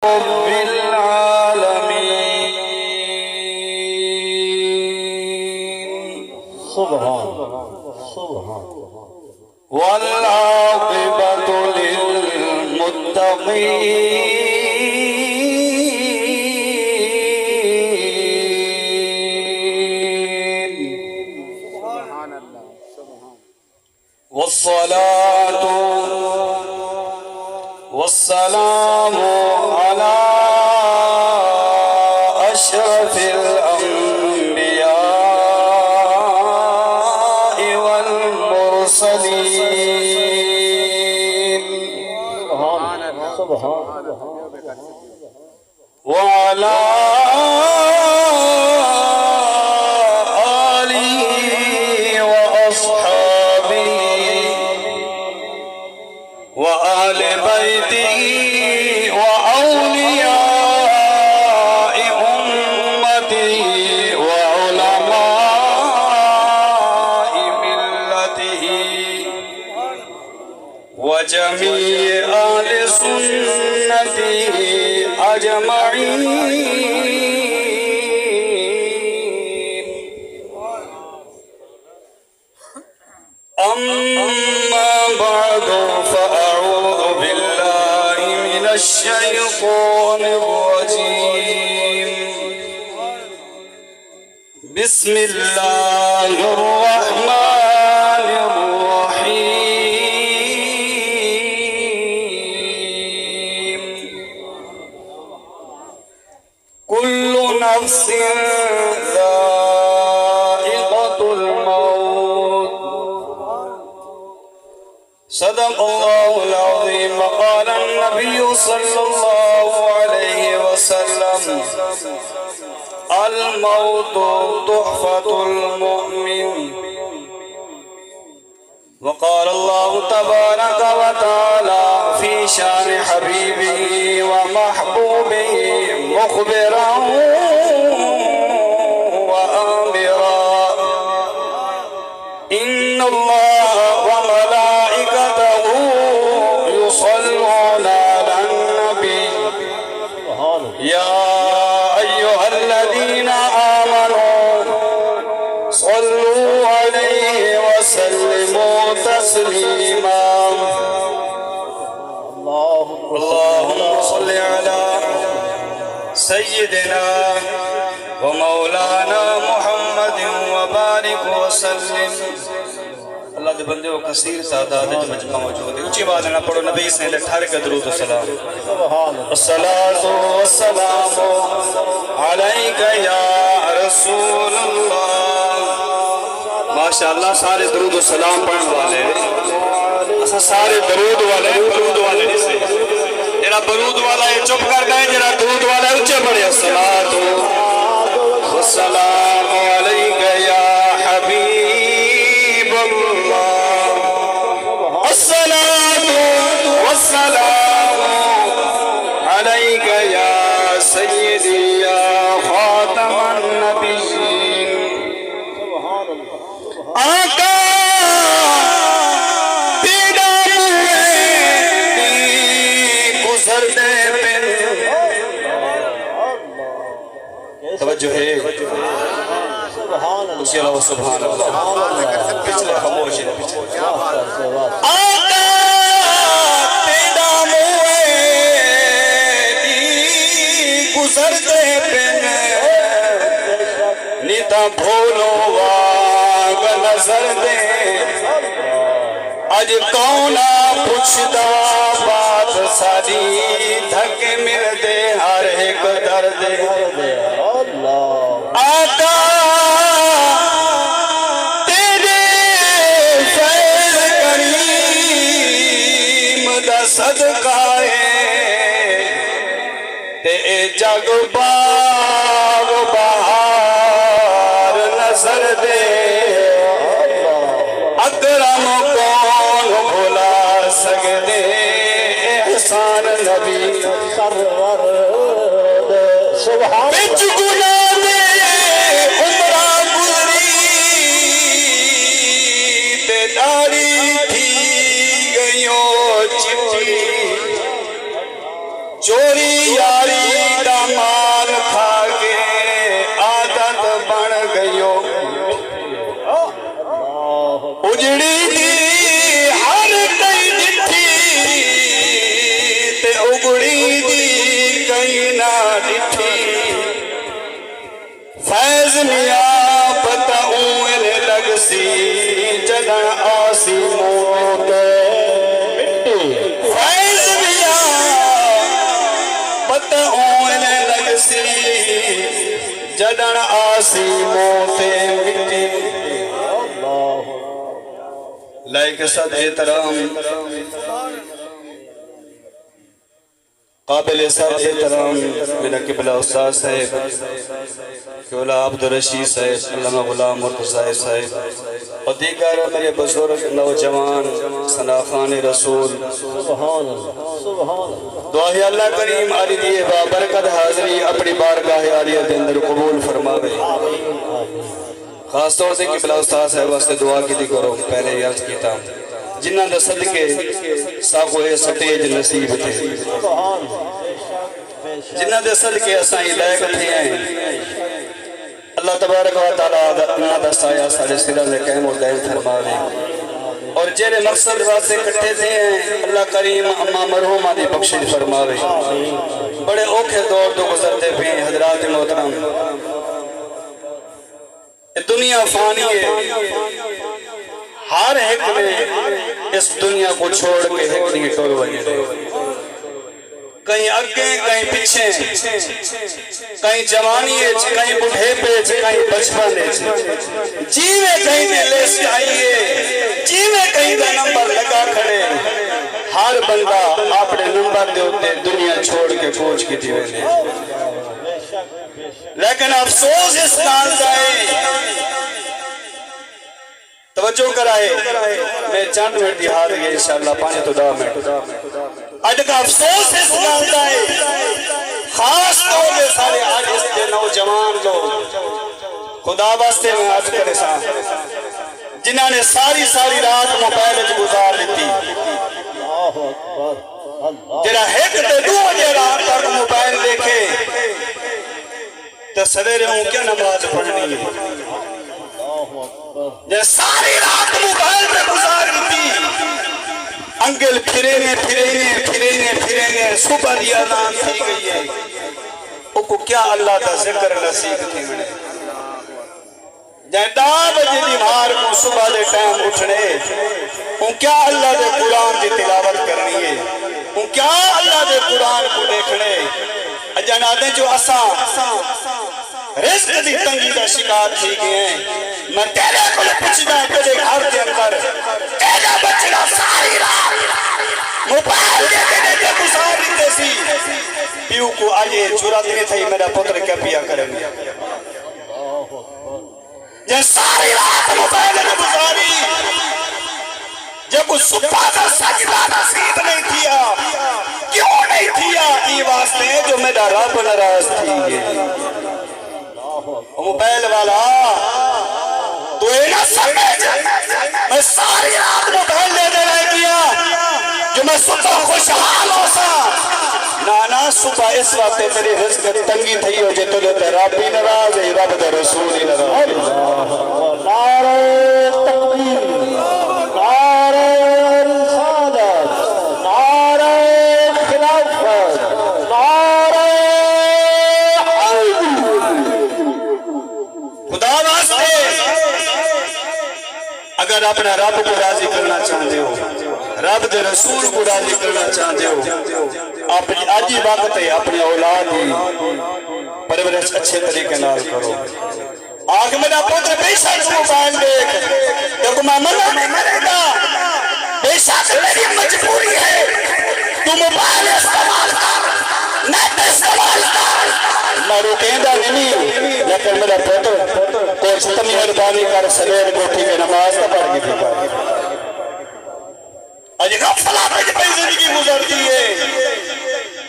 رب العالمين سبحان والعاقبة للمتقين والصلاة والسلام على أشرف الأنبياء والمرسلين وعلى آله وأصحابه وآل بيته وأولياء أمته وعلماء ملته وجميع أهل سنته أجمعين. أما بعد فأعوذ بالله من الشيطان الرجيم. بسم الله الرحمن الرحيم. كل نفس ذائقة الموت. صدق الله العظيم. قال النبي صلى الله عليه وسلم الموت تحفة المؤمن. وقال الله تبارك وتعالى في شان حبيبه ومحبوبه مخبرا وآمرا إن الله وملائكته يصلون على النبي يا أيها الذين آمنوا صلوا عليه وسلموا تسليما. اللهم صل على سيدنا ومولانا محمد وبارك وسلم. اللہ دے بندے و کثیر تعداد مجمع موجود ہے. اونچی آواز نہ پڑھو. نبی سے ٹھہر کے درود و سلام. الصلاۃ والسلام علیک یا رسول اللہ. ماشاءاللہ سارے درود و سلام پڑھنے والے سارے درود والے نہیں سے. جڑا درود والا ہے چپ کر گئے. جڑا درود والا ہے اونچے پڑھے. الصلاۃ والسلام علیک یا حبیب اللہ. الصلاۃ والسلام علیک یا سیدی یا خاتم النبیین. آقا پیڑا گزر دے پن. توجہ ہے. اسی اللہ سبحان اللہ. پچھلے خاموش ہے. آقا پیڑا گزر دے پن نیتا بھولو واگ نظر دے. اج کونا پوچھدا بات ساری دھک مل دے ہر ایک درد. آقا تیرے فیض کریم دا صدقہ ہے تے جگ باغ بہار نظر دے. اکرم کون بھلا سکتے احسان نبی سرور سبحان. بچ گناہ دے عمرہ گزری تے داڑھی تھی گئیوں چپی. چوری یاری دا مال کھا کے عادت بن گئیو اجڑی دی ہر کئی ڈٹھی تے اگڑی دی کئی نہ ڈٹھی فیض میاں پتہ اون لگ سی جدن آسی موت فیض میاں پتہ اون لگ سی جدن آسی موت مٹی لائق صد احترام قابل صد احترام میرا قبلہ استاد صاحب کیولا عبدالرشید صاحب علامہ غلام مرتضی صاحب اور دیگر میرے بزرگ نوجوان ثناخان رسول دعا ہے اللہ کریم آلی دیئے بابرکت حاضری اپنی بارگاہ عالیہ دے اندر قبول فرماوے خاص طور سے قبلہ استاد صاحب واسطے دعا کی دی کرو پہلے یہ عرض کیتا جنہ دا صدقے ساقوے سٹیج نصیب تھے جنہ دے صدقے اسائیں لائق تھے ہیں اللہ تبارک و تعالیٰ انہاں دا سایہ سارے سرہ لے قائم و دائم فرماوے اور جیرے مقصد واسطے کٹھے تھے ہیں اللہ کریم اماں مرحومہ دی بخشش فرماوے بڑے اوکھے دور تو گزرتے بھی حضرات محترم دنیا فانی ہے ہر ایک میں اس دنیا کو چھوڑ کے ایک نہیں ٹول بنے کہیں اگے کہیں پیچھے کہیں جوانی ہے کہیں بڑھے پہ کہیں بچپن ہے جی میں کہیں دے لیسٹ آئیے جی میں کہیں دا نمبر لگا کھڑے ہر بندہ اپنے نمبر دے ہوتے دنیا چھوڑ کے کوچ کی دیوے لے لیکن افسوس اس نال جائے توجہ کرائے میں چند منٹ دہا دے گے انشاءاللہ 5 تو 10 منٹ اج کا افسوس اس نال جائے خاص طور پہ سارے آج اس کے نوجوان لوگ خدا واسطے میں آج کرے ساں جنہاں نے ساری رات موبائل گزار لیتی جرا ایک تے 2 بجے رات تک موبائل دیکھے تو سویرے ہوں کیا نماز پڑھنی ہے یہ ساری رات موبائل میں گزار لیتی انگل پھرینے صبح دی اذان تھی گئی ہے او کو کیا اللہ دا ذکر نصیب تھی منے جائے 10 بجے دی مار کو صبح دے ٹائم اٹھنے ان کیا اللہ دے قرآن دی تلاوت کرنی ہے ان کیا اللہ دے قرآن کو دیکھنے جنادیں جو اساں رزق دی تنگی دا شکار تھی گئے ہیں میں تیرے کو پوچھنا تیرے گھر کے اندر تیرا بچڑا ساری رات موبائل دیکھنے کے گزار لیتے سی پیو کو آئے جرات نہیں تھی میرا پتر کیا پیا کریں گے یہ ساری رات موبائل نے گزاری جب اس صبح کا سجدہ نصیب نہیں کیا کیوں نہیں کیا یہ واسطے جو میرا رب ناراض تھی موبائل والا تو یہ نہ سمجھ میں ساری رات موبائل لے دے رہے کیا جو میں صبح خوشحال ہو سا نانا صبح اس وقت میری رزق تنگی تھی ہو جے تو دیتے رب بھی ناراض ہے رب دے رسول ہی ناراض نعرہ تکبیر نعرہ رسالت نعرہ خلافت نعرہ خدا واسطے اگر اپنا رب کو راضی کرنا چاہتے ہو رب دے رسول کو راضی کرنا چاہتے ہو اپنی آجی وقت ہے اپنی اولاد ہی پرورش اچھے طریقے نال کرو آگ میرا پتر بے شک موبائل دیکھ دیکھو میں مرے گا بے شک میری مجبوری ہے تو موبائل استعمال کر نیٹ استعمال کر میں روکیندہ نہیں لیکن میرا پتر کوئی ستم مہربانی کر سلیر گوٹھی کے نماز کا پڑھ کی تھی آج غفلات میں پہ زندگی گزرتی ہے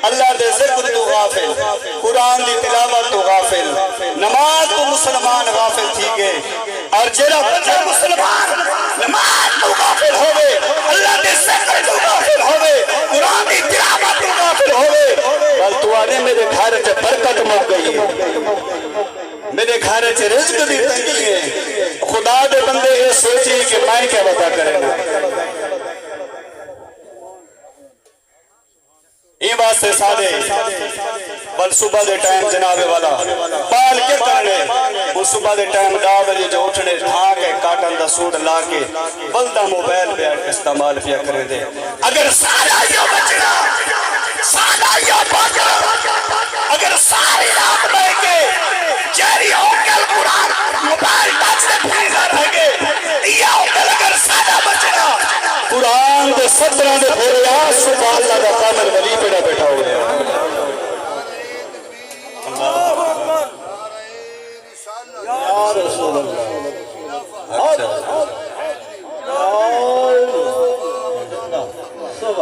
اللہ دے ذکر تو غافل قرآن دی تلاوت تو غافل نماز تو مسلمان غافل تھی گئے اور جیرا بچہ مسلمان نماز تو غافل ہوئے اللہ دے ذکر تو غافل ہوئے قرآن دی تلاوت تو غافل ہوئے گئی ہے میرے گھر چ رزق دی تنگی ہے خدا دے بندے یہ سوچی کہ میں کیا بتا کرے گا یہ واسطے سادے بل صبح دے ٹائم جنابے والا پال کے کرنے وہ صبح دے ٹائم دا بجے جو اٹھنے ڈھا کے کاٹن دا سوٹ لا کے بلدہ موبائل پہ استعمال پیا کرے دے اگر سارا یہ بچنا سارا یہ بچنا اگر ساری رات میں کے جیری ہوکل قرآن موبائل ٹچ دے پھیزا رہ گے یہ ہوکل اگر سارا بچنا قرآن دے 17 دے بھولیا صبح اللہ دا قامل ولی پیڑا بیٹھا ہو گیا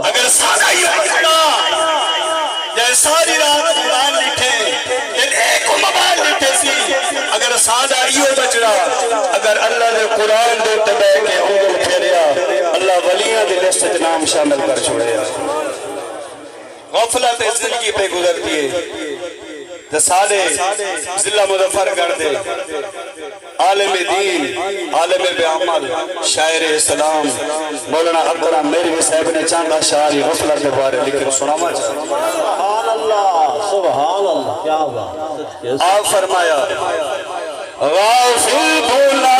اگر سادہ یہ بچنا جائے ساری رات قرآن لکھے لیکن ایک موبائل لکھے سی اگر سادہ یہ بچنا اگر اللہ نے قرآن دے تبے کے انگل پھیریا اللہ ولیاں دے لسٹ نام شامل کر چھوڑیا غفلت زندگی پہ گزرتی ہے سادے ضلع مظفر کر دے عالم دین عالم بعمل شاعر اسلام مولانا اکرم میری صاحب نے چانگا شاعری غفلت کے بارے لکھ سناما سبحان اللہ کیا بات آپ فرمایا غافل بھولا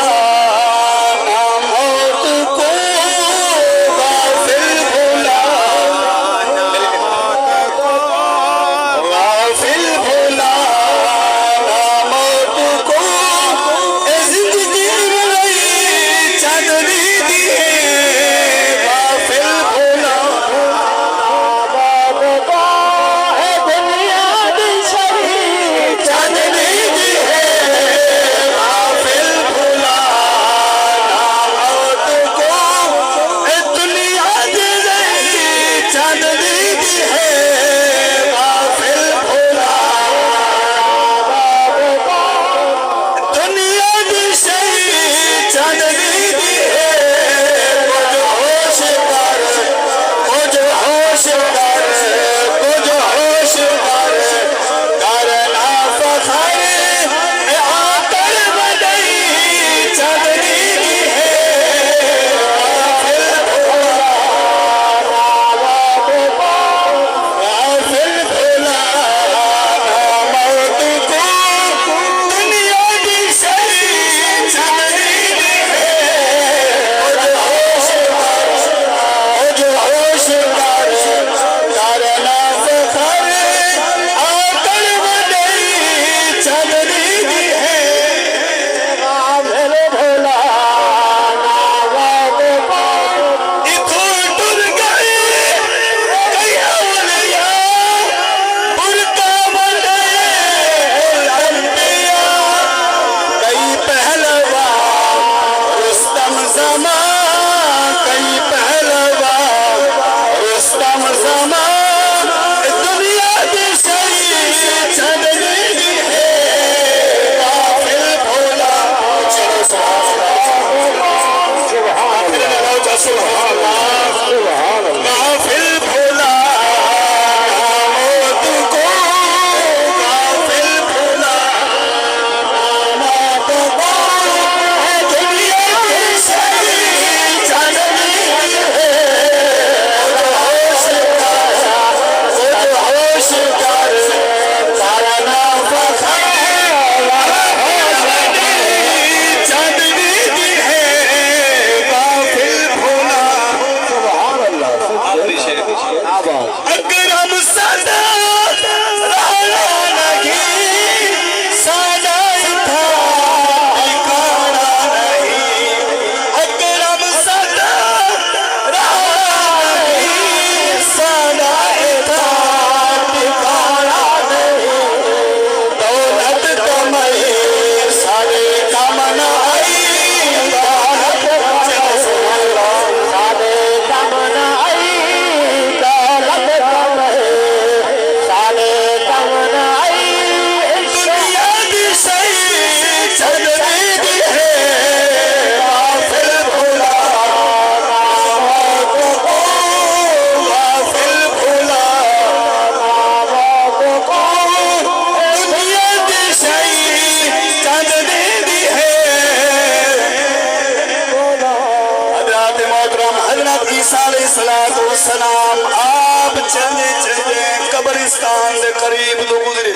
السلام آپ چلے چلے قبرستان دے قریب تو گزرے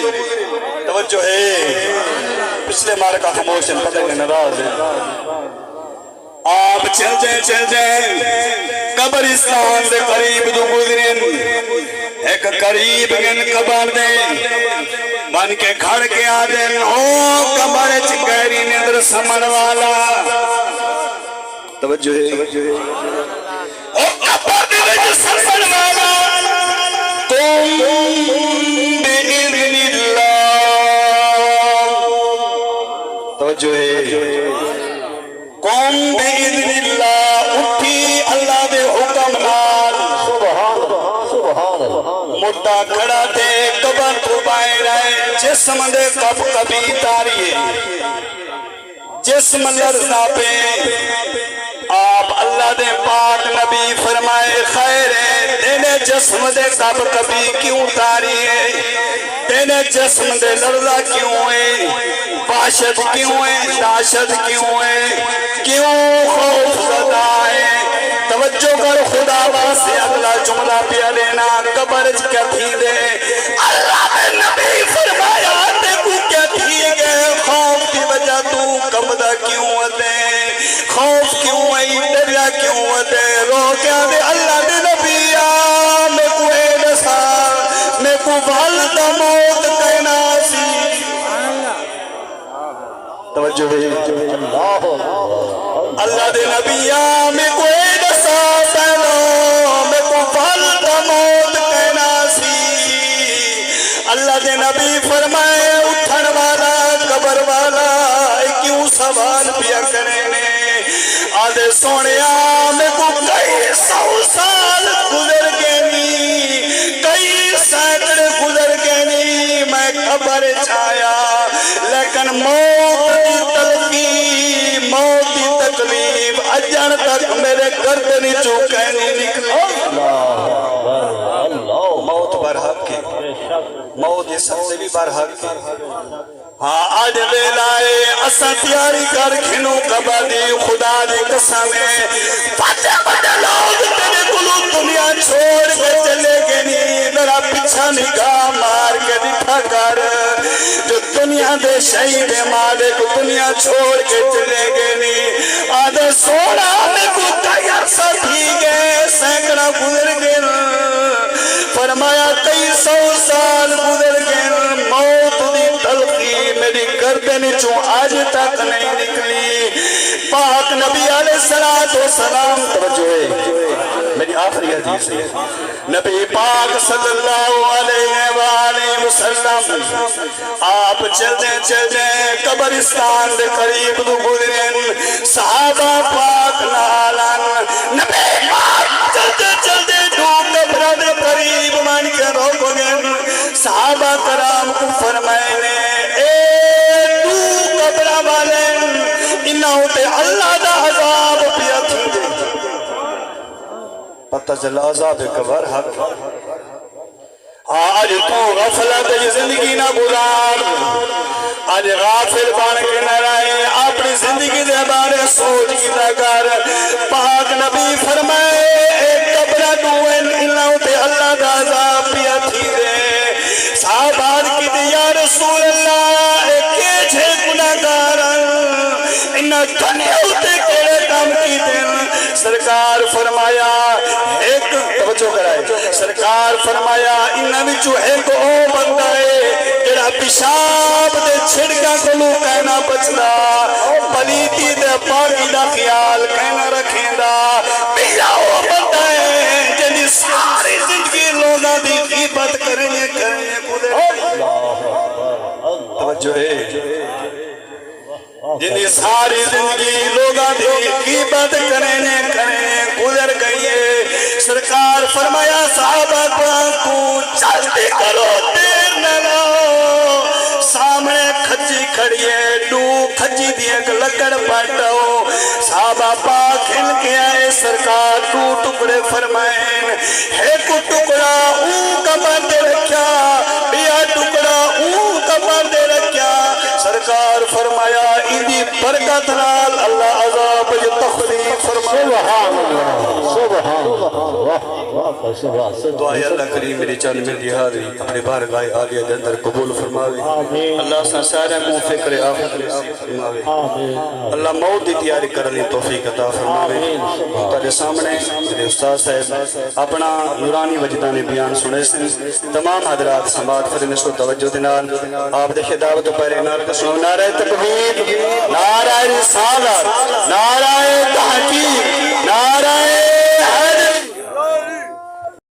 توجہ ہے پچھلے مار کا خاموش ہے پتہ کہ ناراض ہے آپ چلے قبرستان دے قریب تو گزرے ایک قریب گن قبر دے بن کے کھڑ کے آدھے او قبر چکری ندر سمن والا توجہ ہے او قبر دے وچ سمن والا تم بإذن اللہ توجہ ہے قوم بإذن اللہ اٹھی اللہ دے حکم نال مدہ کھڑا دے قبر تو باہر آئے جسم دے کب کبھی تاریے جسم لرزہ پہ آپ اللہ دے پاک نبی فرمائے خیر ہے تینے جسم دے کب کبھی کیوں تاریے تینے جسم دے لرزہ کیوں ہے وحشت کیوں ہے داشت کیوں ہے کیوں خوف زدہ ہے توجہ کر خدا واسے اگلا جملہ پیا لینا قبر کیا تھی دے اللہ نے نبی فرمایا دیکھو کیا تھی گئے خوف کی وجہ تو کمدہ کیوں دے خوف کیوں ہے ڈریا کیوں دے رو کیا دے اللہ نے نبی میں کو ایسا میں کو والد موت کہنا سی توجہ ہے اللہ دے نبی میں کو ایسا پہلو میں کو والد موت کہنا سی اللہ دے نبی فرمائے اٹھن والا قبر والا کیوں سوال پیا کرنے آدھے سونیا میں کو کئی سو سال گزر گئنی کئی سینکڑے گزر گئنی میں قبر چھایا لیکن موت دی تلقی موت دی تکلیف اجن تک میرے گردنی چوکے نہیں نکلی موت برحق ہے موت یہ سب سے بھی برحق ہے ہاں آج ویلائے اسا تیاری کر کھنوں قبر دی خدا دی قسم ہے پتہ پتہ لوگ تیرے کلو دنیا چھوڑ کے چلے گے نہیں ذرا پیچھا نگاہ مار کے دکھا کر جو دنیا دے شہید مالک دنیا چھوڑ کے چلے گے نہیں آدھے سونا میں کو تیار سا تھی گئے سینکڑا گزر گئے فرمایا کئی سو سال گزر گئے موت دی تلقی میری گردن چوں آج تک نہیں نکلی پاک نبی علیہ السلام توجہ ہے میری آخری حدیث ہے نبی پاک صلی اللہ علیہ وآلہ وسلم آپ چلتے قبرستان دے قریب دو گزرین صحابہ پاک نالان نبی پاک چلتے دو قبر دے قریب مان کے روکو گئن صحابہ کرام کو فرمائنے اے دو قبر والن انہوں تے اللہ دا عذاب پیا تھی دے پتہ چلا عذاب قبر حق آج تو غفلت زندگی نہ گزار آج غافل بان کے نہ رہے اپنی زندگی دے بارے سوچ کی نہ کر پاک نبی فرمائے ایک قبر دوئن انہوں تے اللہ دا عذاب پیا تھی دے صحابات کی دے یا رسول اللہ ایک چھے گناہگارن انہاں دنیا ہوتے کیڑے کام کی دن سرکار فرمایا ایک توجہ کرائے سرکار فرمایا انہاں وچوں ایک او بندہ ہے جڑا پیشاب دے چھڑکا کولوں کہنا بچدا پلیتی دے پاکی دا خیال کہنا رکھیندا میرا او بندہ ہے جڑی ساری زندگی لوگاں دی غیبت کرنے توجہ ہے جنہی ساری زندگی لوگاں دی غیبت کرنے گزر گئی ہے سرکار فرمایا صحابہ کو چلتے کرو دیر نہ لو سامنے کھجی کھڑیے ڈو کھجی دی ایک لکڑ پاٹو صحابہ پاک ہل کے آئے سرکار ڈو ٹکڑے فرمائیں ایک ٹکڑا قبر دے رکھیا بیا ٹکڑا قبر دے رکھیا سرکار فرمایا اندی برکت نال اللہ عذاب جو تخفیف فرمایا سبحان اللہ واہ کیسے بات سے دعائے اللہ کریم میری چاند میں دی حاضری اپنے بارگاہ عالیہ دے اندر قبول فرماوے آمین اللہ سا سارے منہ فکر آخر فرماوے آمین اللہ موت دی تیاری کرنے توفیق عطا فرماوے تیرے سامنے میرے استاد صاحب اپنا نورانی وجدانی بیان سنے سے تمام حضرات سماعت فرمائیں سو توجہ دینال آپ دے خطاب تو پہلے نعرہ سنو نعرہ تکبیر نعرہ رسالت نعرہ تحقیق نعرہ حیدر